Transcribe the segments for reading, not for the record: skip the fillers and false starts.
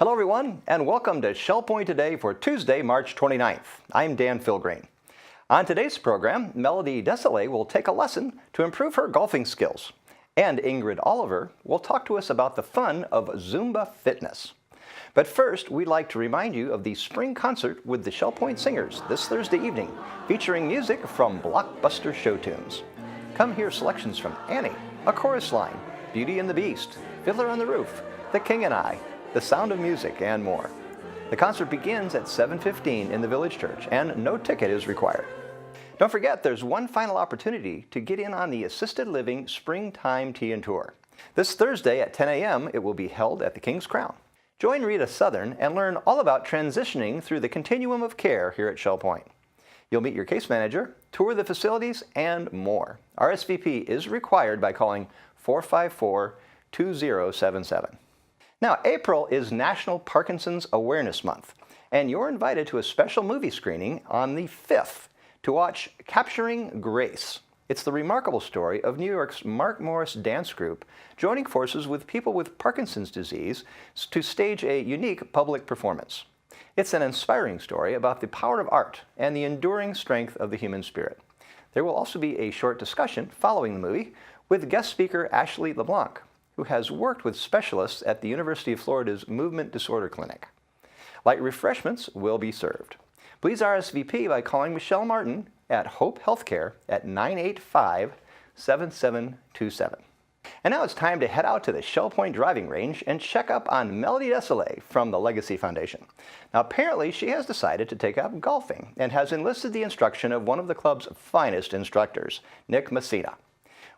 Hello everyone, and welcome to Shell Point Today for Tuesday, March 29th. I'm Dan Filgrain. On today's program, Melody Desilets will take a lesson to improve her golfing skills. And Ingrid Oliver will talk to us about the fun of Zumba fitness. But first, we'd like to remind you of the spring concert with the Shell Point Singers this Thursday evening, featuring music from blockbuster show tunes. Come hear selections from Annie, A Chorus Line, Beauty and the Beast, Fiddler on the Roof, The King and I, The Sound of Music, and more. The concert begins at 7:15 in the Village Church, and no ticket is required. Don't forget, there's one final opportunity to get in on the Assisted Living Springtime Tea and Tour. This Thursday at 10 a.m., it will be held at the King's Crown. Join Rita Southern and learn all about transitioning through the continuum of care here at Shell Point. You'll meet your case manager, tour the facilities, and more. RSVP is required by calling 454-2077. Now, April is National Parkinson's Awareness Month, and you're invited to a special movie screening on the 5th to watch Capturing Grace. It's the remarkable story of New York's Mark Morris dance group joining forces with people with Parkinson's disease to stage a unique public performance. It's an inspiring story about the power of art and the enduring strength of the human spirit. There will also be a short discussion following the movie with guest speaker Ashley LeBlanc, who has worked with specialists at the University of Florida's Movement Disorder Clinic. Light refreshments will be served. Please RSVP by calling Michelle Martin at Hope Healthcare at 985-7727. And now it's time to head out to the Shell Point driving range and check up on Melody Desilets from the Legacy Foundation. Now, apparently she has decided to take up golfing and has enlisted the instruction of one of the club's finest instructors, Nick Messina.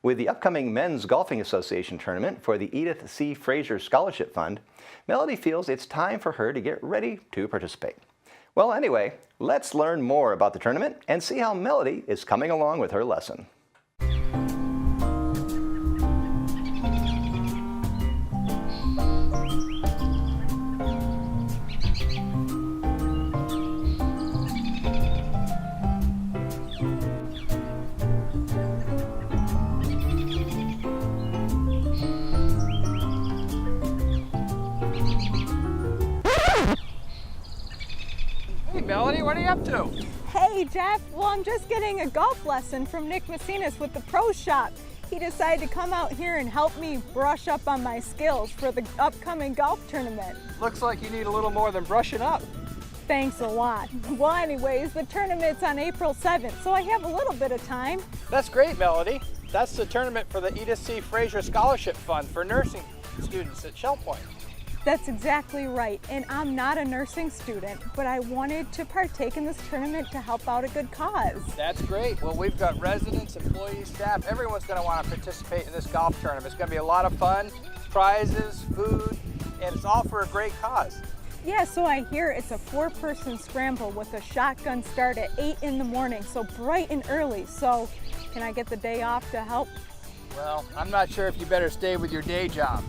With the upcoming Men's Golfing Association tournament for the Edith C. Frazier Scholarship Fund, Melody feels it's time for her to get ready to participate. Well, anyway, let's learn more about the tournament and see how Melody is coming along with her lesson. Melody, what are you up to? Hey Jeff, well I'm just getting a golf lesson from Nick Messinas with the Pro Shop. He decided to come out here and help me brush up on my skills for the upcoming golf tournament. Looks like you need a little more than brushing up. Thanks a lot. Well anyways, the tournament's on April 7th, so I have a little bit of time. That's great, Melody. That's the tournament for the Edith C. Frazier Scholarship Fund for nursing students at Shell Point. That's exactly right, and I'm not a nursing student, but I wanted to partake in this tournament to help out a good cause. That's great. Well, we've got residents, employees, staff, everyone's going to want to participate in this golf tournament. It's going to be a lot of fun, prizes, food, and it's all for a great cause. Yeah, so I hear it's a 4-person scramble with a shotgun start at 8 in the morning, so bright and early. So can I get the day off to help? Well, I'm not sure if you better stay with your day job.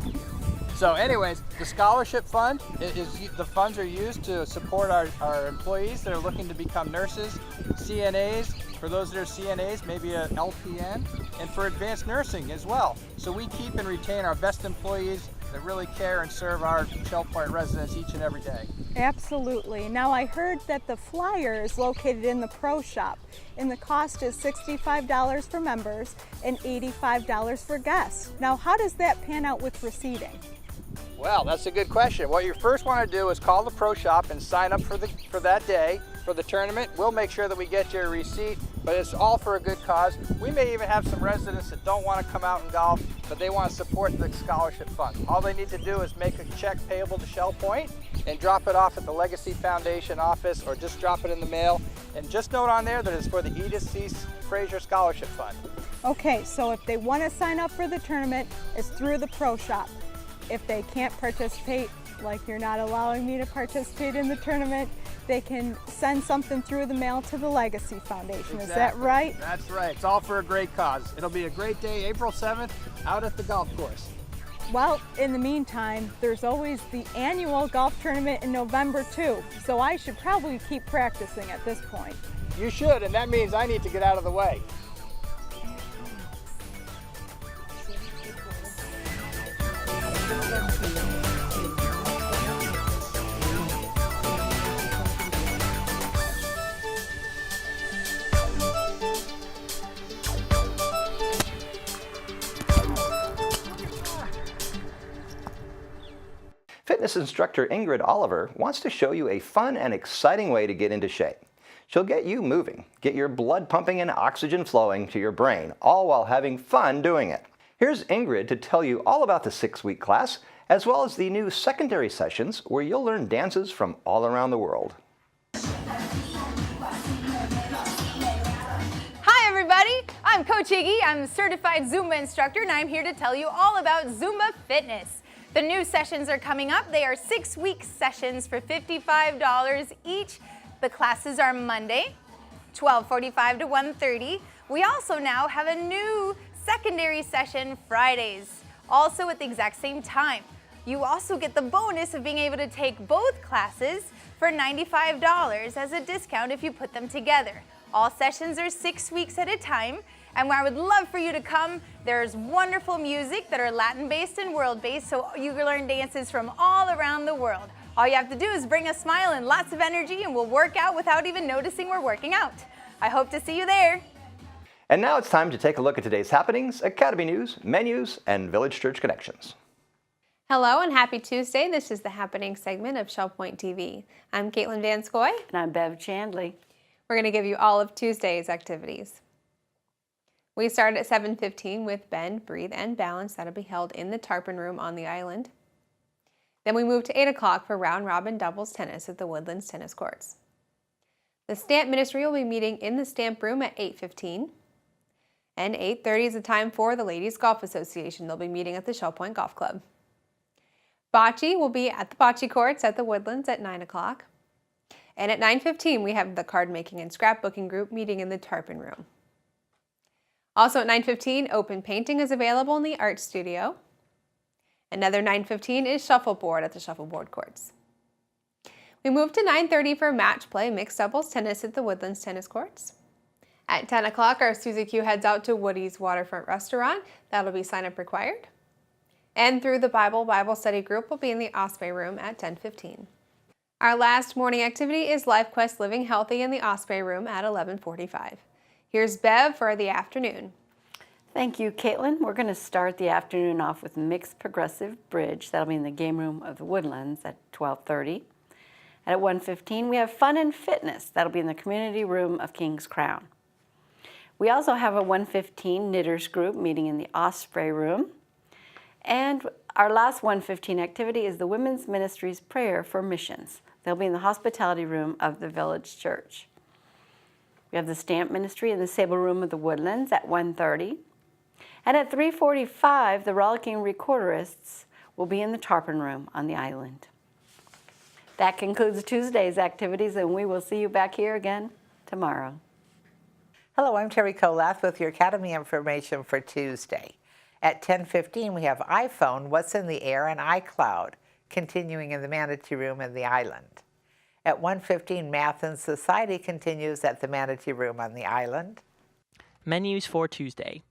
So anyways, the scholarship fund, the funds are used to support our employees that are looking to become nurses, CNAs, for those that are CNAs, maybe an LPN, and for advanced nursing as well. So we keep and retain our best employees that really care and serve our Shell Point residents each and every day. Absolutely. Now I heard that the flyer is located in the Pro Shop, and the cost is $65 for members and $85 for guests. Now how does that pan out with receiving? Well, that's a good question. What you first want to do is call the Pro Shop and sign up for that day, for the tournament. We'll make sure that we get your receipt, but it's all for a good cause. We may even have some residents that don't want to come out and golf, but they want to support the scholarship fund. All they need to do is make a check payable to Shell Point and drop it off at the Legacy Foundation office, or just drop it in the mail. And just note on there that it's for the Edith C. Frazier Scholarship Fund. Okay, so if they want to sign up for the tournament, it's through the Pro Shop. If they can't participate, like you're not allowing me to participate in the tournament, they can send something through the mail to the Legacy Foundation. Exactly. Is that right? That's right. It's all for a great cause. It'll be a great day, April 7th, out at the golf course. Well, in the meantime, there's always the annual golf tournament in November too, so I should probably keep practicing at this point. You should, and that means I need to get out of the way. Fitness instructor Ingrid Oliver wants to show you a fun and exciting way to get into shape. She'll get you moving, get your blood pumping and oxygen flowing to your brain, all while having fun doing it. Here's Ingrid to tell you all about the 6-week class, as well as the new secondary sessions where you'll learn dances from all around the world. Hi everybody, I'm Coach Iggy. I'm a certified Zumba instructor and I'm here to tell you all about Zumba Fitness. The new sessions are coming up. They are 6-week sessions for $55 each. The classes are Monday, 12:45 to 1:30. We also now have a new secondary session Fridays, also at the exact same time. You also get the bonus of being able to take both classes for $95 as a discount if you put them together. All sessions are 6 weeks at a time, and I would love for you to come. There's wonderful music that are Latin-based and world-based, so you can learn dances from all around the world. All you have to do is bring a smile and lots of energy, and we'll work out without even noticing we're working out. I hope to see you there. And now it's time to take a look at today's happenings, Academy news, menus, and Village Church connections. Hello and happy Tuesday. This is the happening segment of Shell Point TV. I'm Caitlin Van Scoy. And I'm Bev Chandley. We're going to give you all of Tuesday's activities. We start at 7:15 with Bend, Breathe, and Balance. That'll be held in the Tarpon Room on the island. Then we move to 8 o'clock for Round Robin Doubles Tennis at the Woodlands Tennis Courts. The Stamp Ministry will be meeting in the Stamp Room at 8:15. And 8:30 is the time for the Ladies Golf Association. They'll be meeting at the Shell Point Golf Club. Bocce will be at the Bocce Courts at the Woodlands at 9 o'clock. And at 9:15, we have the Card Making and Scrapbooking group meeting in the Tarpon Room. Also at 9:15, open painting is available in the Art Studio. Another 9:15 is Shuffleboard at the Shuffleboard Courts. We move to 9:30 for Match Play Mixed Doubles Tennis at the Woodlands Tennis Courts. At 10 o'clock, our Susie Q heads out to Woody's Waterfront Restaurant. That'll be sign-up required. And Through the Bible Study group will be in the Osprey Room at 10:15. Our last morning activity is Life Quest Living Healthy in the Osprey Room at 11:45. Here's Bev for the afternoon. Thank you, Caitlin. We're going to start the afternoon off with Mixed Progressive Bridge. That'll be in the Game Room of the Woodlands at 12:30. And at 1:15, we have Fun and Fitness. That'll be in the Community Room of King's Crown. We also have a 1:15 Knitters group meeting in the Osprey Room. And our last 1:15 activity is the Women's Ministry's Prayer for Missions. They'll be in the Hospitality Room of the Village Church. We have the Stamp Ministry in the Sable Room of the Woodlands at 1:30. And at 3:45, the Rollicking Recordists will be in the Tarpon Room on the island. That concludes Tuesday's activities, and we will see you back here again tomorrow. Hello, I'm Terry Kolath with your Academy information for Tuesday. At 10:15, we have iPhone, What's in the Air, and iCloud, continuing in the Manatee Room and the island. At 1:15, Math and Society continues at the Manatee Room on the island. Menus for Tuesday.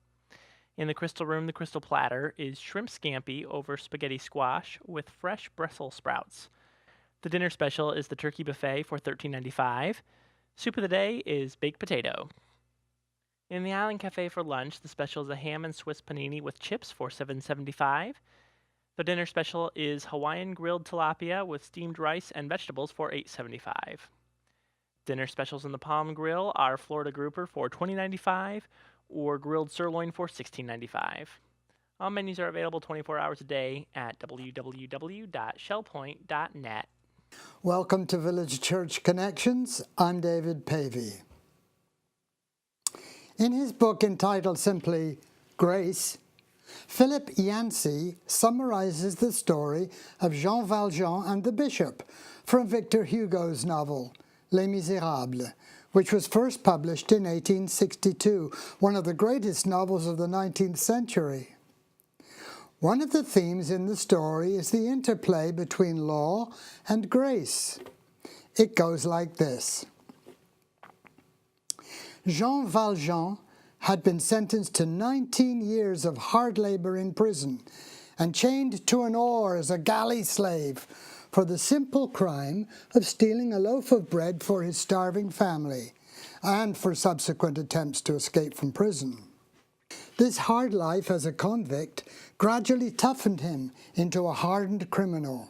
In the Crystal Room, the Crystal Platter is shrimp scampi over spaghetti squash with fresh Brussels sprouts. The dinner special is the turkey buffet for $13.95. Soup of the day is baked potato. In the Island Cafe for lunch, the special is a ham and Swiss panini with chips for $7.75. The dinner special is Hawaiian grilled tilapia with steamed rice and vegetables for $8.75. Dinner specials in the Palm Grill are Florida grouper for $20.95 or grilled sirloin for $16.95. All menus are available 24 hours a day at www.shellpoint.net. Welcome to Village Church Connections. I'm David Pavey. In his book entitled simply Grace, Philip Yancey summarizes the story of Jean Valjean and the Bishop from Victor Hugo's novel, Les Miserables, which was first published in 1862, one of the greatest novels of the 19th century. One of the themes in the story is the interplay between law and grace. It goes like this. Jean Valjean had been sentenced to 19 years of hard labor in prison and chained to an oar as a galley slave for the simple crime of stealing a loaf of bread for his starving family and for subsequent attempts to escape from prison. This hard life as a convict gradually toughened him into a hardened criminal.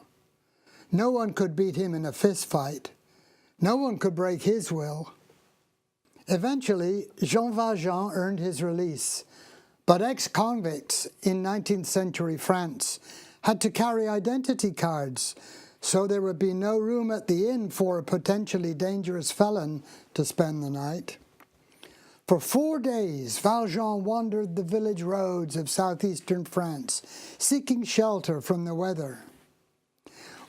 No one could beat him in a fist fight. No one could break his will. Eventually, Jean Valjean earned his release, but ex-convicts in 19th century France had to carry identity cards, so there would be no room at the inn for a potentially dangerous felon to spend the night. For 4 days, Valjean wandered the village roads of southeastern France, seeking shelter from the weather.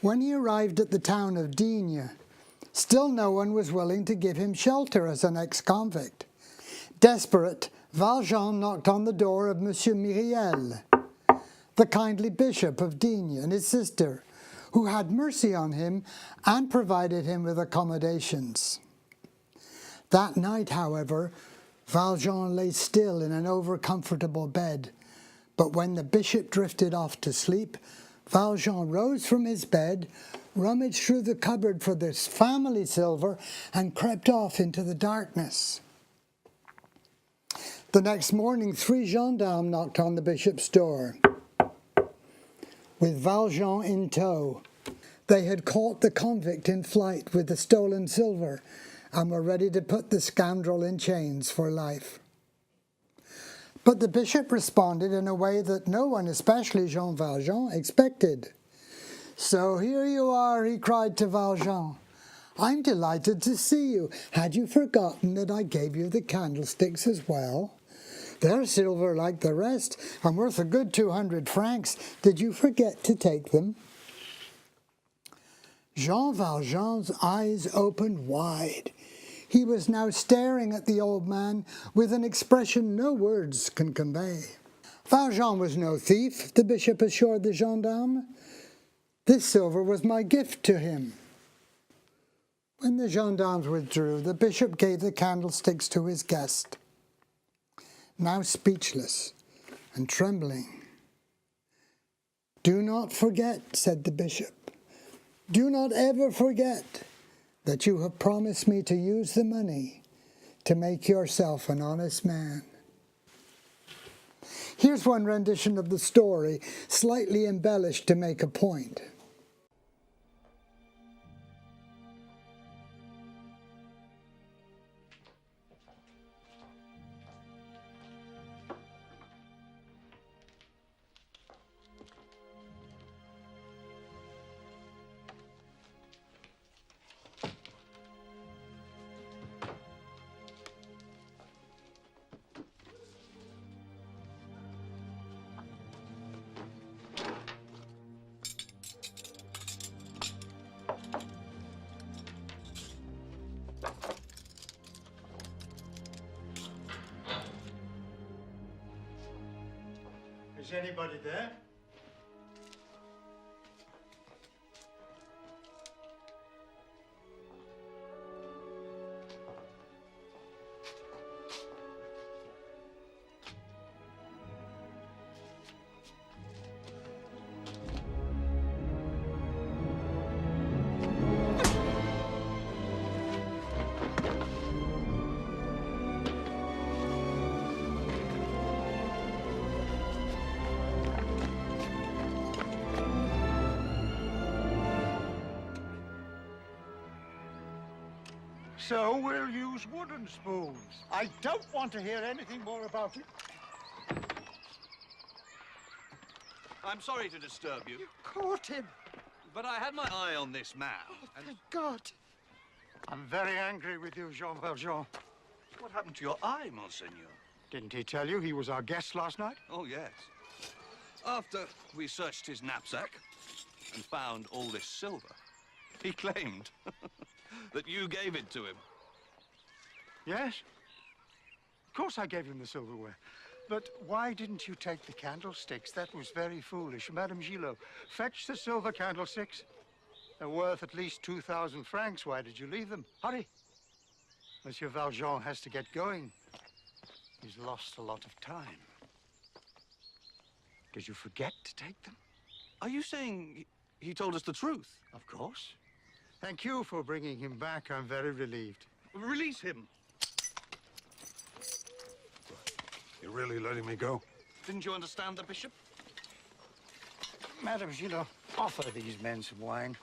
When he arrived at the town of Digne, still no one was willing to give him shelter as an ex-convict. Desperate, Valjean knocked on the door of Monsieur Myriel, the kindly bishop of Digne, and his sister, who had mercy on him and provided him with accommodations. That night, however, Valjean lay still in an over-comfortable bed, but when the bishop drifted off to sleep, Valjean rose from his bed, rummaged through the cupboard for this family silver, and crept off into the darkness. The next morning, 3 gendarmes knocked on the bishop's door, with Valjean in tow. They had caught the convict in flight with the stolen silver and were ready to put the scoundrel in chains for life. But the bishop responded in a way that no one, especially Jean Valjean, expected. "So here you are," he cried to Valjean. "I'm delighted to see you. Had you forgotten that I gave you the candlesticks as well? They're silver like the rest and worth a good 200 francs. Did you forget to take them?" Jean Valjean's eyes opened wide. He was now staring at the old man with an expression no words can convey. Valjean was no thief, the bishop assured the gendarme. "This silver was my gift to him." When the gendarmes withdrew, the bishop gave the candlesticks to his guest, now speechless and trembling. "Do not forget," said the bishop, "do not ever forget that you have promised me to use the money to make yourself an honest man." Here's one rendition of the story, slightly embellished to make a point. Is anybody there? So we'll use wooden spoons. I don't want to hear anything more about it. I'm sorry to disturb you. You caught him. But I had my eye on this man. Oh, thank God. I'm very angry with you, Jean Valjean. What happened to your eye, Monseigneur? Didn't he tell you he was our guest last night? Oh, yes. After we searched his knapsack and found all this silver, he claimed that you gave it to him. Yes. Of course I gave him the silverware. But why didn't you take the candlesticks? That was very foolish. Madame Gillot, fetch the silver candlesticks. They're worth at least 2,000 francs. Why did you leave them? Hurry. Monsieur Valjean has to get going. He's lost a lot of time. Did you forget to take them? Are you saying he told us the truth? Of course. Thank you for bringing him back. I'm very relieved. Release him. You're really letting me go? Didn't you understand the bishop? Madame Gillot, offer these men some wine.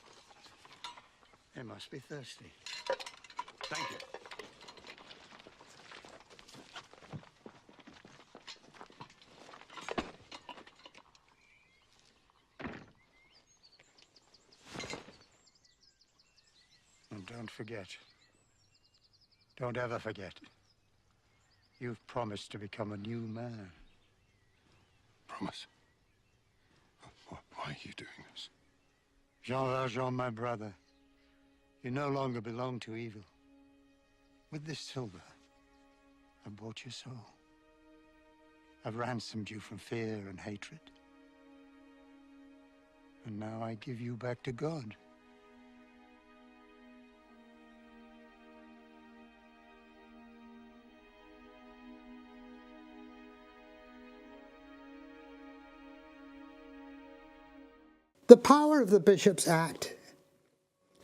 They must be thirsty. Thank you. And don't forget. Don't ever forget. You've promised to become a new man. Promise? Why are you doing this? Jean Valjean, my brother, you no longer belong to evil. With this silver, I bought your soul. I've ransomed you from fear and hatred. And now I give you back to God. The power of the bishop's act,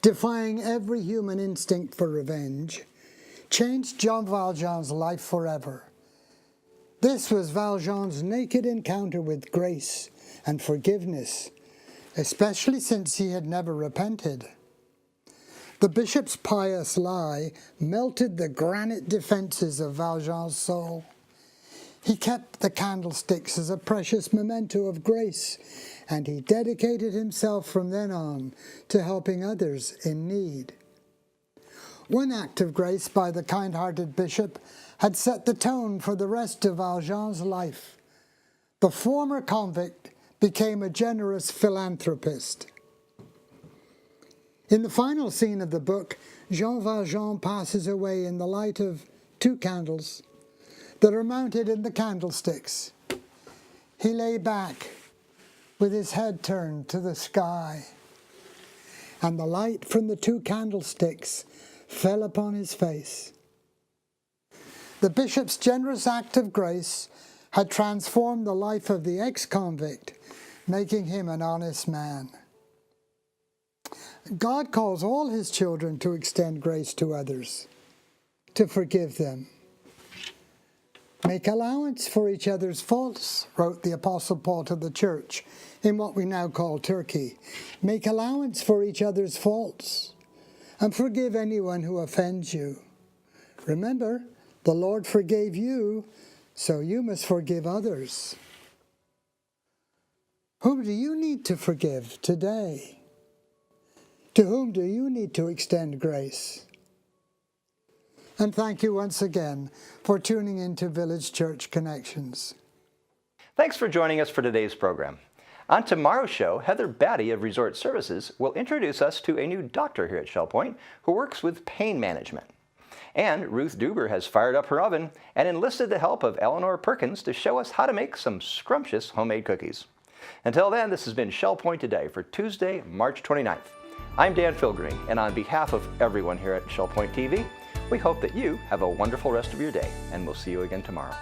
defying every human instinct for revenge, changed Jean Valjean's life forever. This was Valjean's naked encounter with grace and forgiveness, especially since he had never repented. The bishop's pious lie melted the granite defenses of Valjean's soul. He kept the candlesticks as a precious memento of grace, and he dedicated himself from then on to helping others in need. One act of grace by the kind-hearted bishop had set the tone for the rest of Valjean's life. The former convict became a generous philanthropist. In the final scene of the book, Jean Valjean passes away in the light of 2 candles that are mounted in the candlesticks. He lay back with his head turned to the sky, and the light from the 2 candlesticks fell upon his face. The bishop's generous act of grace had transformed the life of the ex-convict, making him an honest man. God calls all his children to extend grace to others, to forgive them. Make allowance for each other's faults, wrote the Apostle Paul to the church in what we now call Turkey. Make allowance for each other's faults and forgive anyone who offends you. Remember, the Lord forgave you, so you must forgive others. Whom do you need to forgive today? To whom do you need to extend grace? And thank you once again for tuning in to Village Church Connections. Thanks for joining us for today's program. On tomorrow's show, Heather Batty of Resort Services will introduce us to a new doctor here at Shell Point who works with pain management. And Ruth Duber has fired up her oven and enlisted the help of Eleanor Perkins to show us how to make some scrumptious homemade cookies. Until then, this has been Shell Point Today for Tuesday, March 29th. I'm Dan Filgreen, and on behalf of everyone here at Shell Point TV, we hope that you have a wonderful rest of your day, and we'll see you again tomorrow.